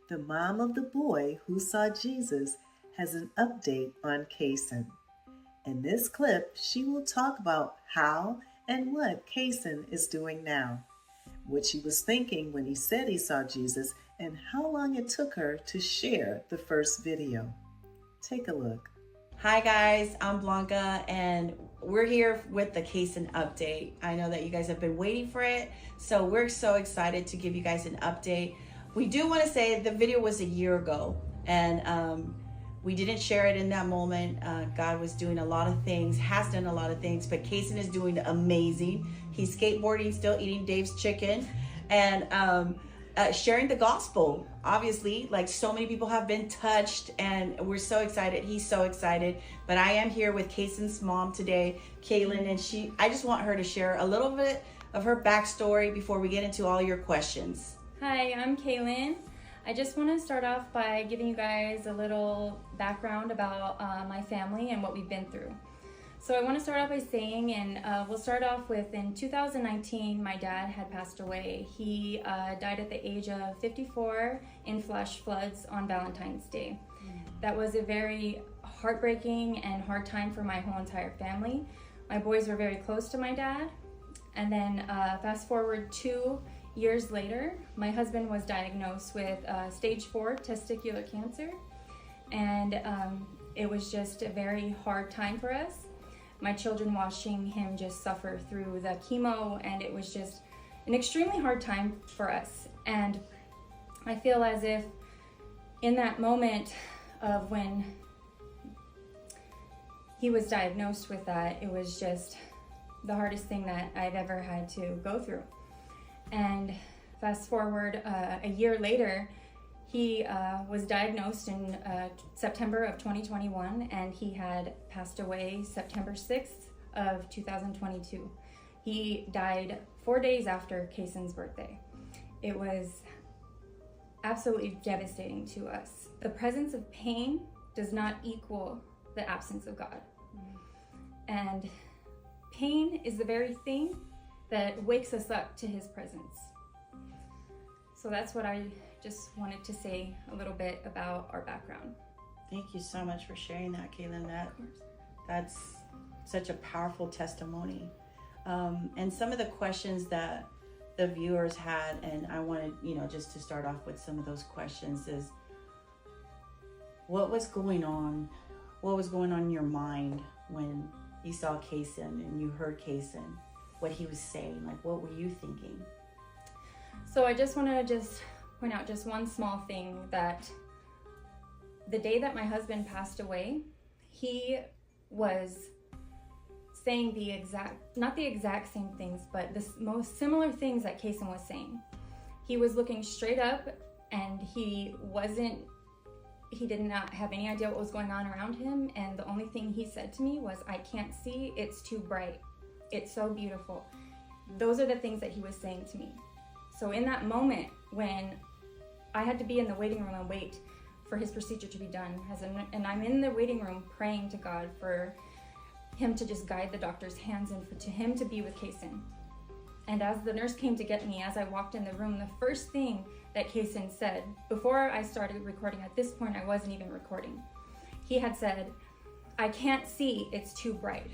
the mom of the boy who saw Jesus, has an update on Kaysen. In this clip, she will talk about how and what Kaysen is doing now, what she was thinking when he said he saw Jesus, and how long it took her to share the first video. Take a look. Hi guys, I'm Blanca and we're here with the Kaysen update. I know that you guys have been waiting for it, so we're so excited to give you guys an update. We do want to say the video was a year ago and we didn't share it in that moment. God was doing a lot of things, has done a lot of things, but Kaysen is doing amazing. He's skateboarding, still eating Dave's chicken, and sharing the gospel. Obviously, like so many people have been touched, and we're so excited. He's so excited. But I am here with Kaysen's mom today, Kaylin, and I just want her to share a little bit of her backstory before we get into all your questions. Hi, I'm Kaylin. I just want to start off by giving you guys a little background about my family and what we've been through. So I want to start off by saying, and we'll start off with, in 2019, my dad had passed away. He died at the age of 54 in flash floods on Valentine's Day. That was a very heartbreaking and hard time for my whole entire family. My boys were very close to my dad. And then fast forward 2 years later, my husband was diagnosed with stage 4 testicular cancer. And it was just a very hard time for us. My children watching him just suffer through the chemo, and it was just an extremely hard time for us. And I feel as if in that moment of when he was diagnosed with that, it was just the hardest thing that I've ever had to go through. And fast forward a year later, he was diagnosed in September of 2021, and he had passed away September 6th of 2022. He died 4 days after Kaysen's birthday. It was absolutely devastating to us. The presence of pain does not equal the absence of God. And pain is the very thing that wakes us up to his presence. So that's what I just wanted to say a little bit about our background. Thank you so much for sharing that, Kaylin. That's such a powerful testimony. And some of the questions that the viewers had, and I wanted, just to start off with some of those questions, is what was going on? What was going on in your mind when you saw Kaysen and you heard Kaysen, what he was saying? Like, what were you thinking? So I just want to point out just one small thing, that the day that my husband passed away, he was saying not the exact same things, but the most similar things that Kaysen was saying. He was looking straight up, and he did not have any idea what was going on around him, and the only thing he said to me was, "I can't see, it's too bright. It's so beautiful." Those are the things that he was saying to me. So in that moment, when I had to be in the waiting room and wait for his procedure to be done, and I'm in the waiting room praying to God for him to just guide the doctor's hands and to him to be with Kaysen. And as the nurse came to get me, as I walked in the room, the first thing that Kaysen said, before I started recording, at this point I wasn't even recording, he had said, "I can't see, it's too bright."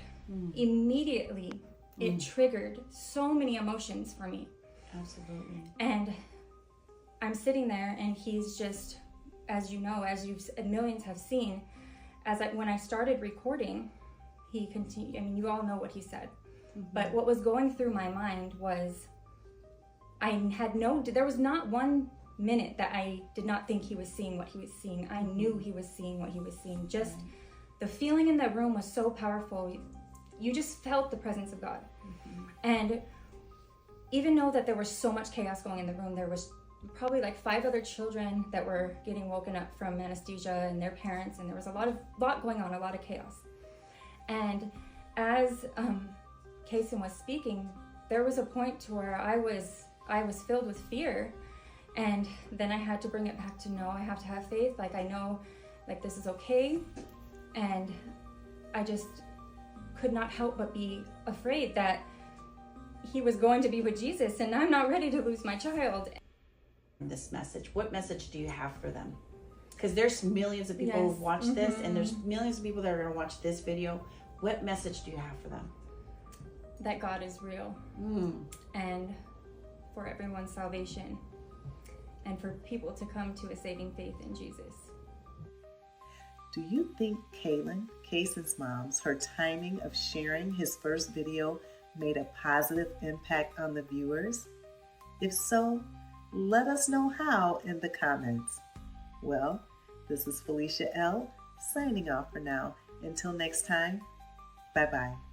Immediately, it triggered so many emotions for me. Absolutely. And I'm sitting there, and he's just, as you know, as millions have seen, when I started recording, he continued. I mean, you all know what he said. But what was going through my mind was, there was not 1 minute that I did not think he was seeing what he was seeing. I knew he was seeing what he was seeing. Just the feeling in the room was so powerful. You just felt the presence of God. And even though that there was so much chaos going in the room, there was probably like 5 other children that were getting woken up from anesthesia, and their parents, and there was a lot going on, a lot of chaos. And as Kaysen was speaking, there was a point to where I was filled with fear, and then I had to bring it back to, no, I have to have faith. Like, I know, like, this is okay. And I just could not help but be afraid that he was going to be with Jesus, and I'm not ready to lose my child. this message? What message do you have for them? Because there's millions of people Yes. who watch this, and there's millions of people that are going to watch this video. What message do you have for them? That God is real, and for everyone's salvation, and for people to come to a saving faith in Jesus. Do you think Kayson's mom's, her timing of sharing his first video made a positive impact on the viewers? If so, let us know how in the comments. Well, this is Felicia L. signing off for now. Until next time, bye-bye.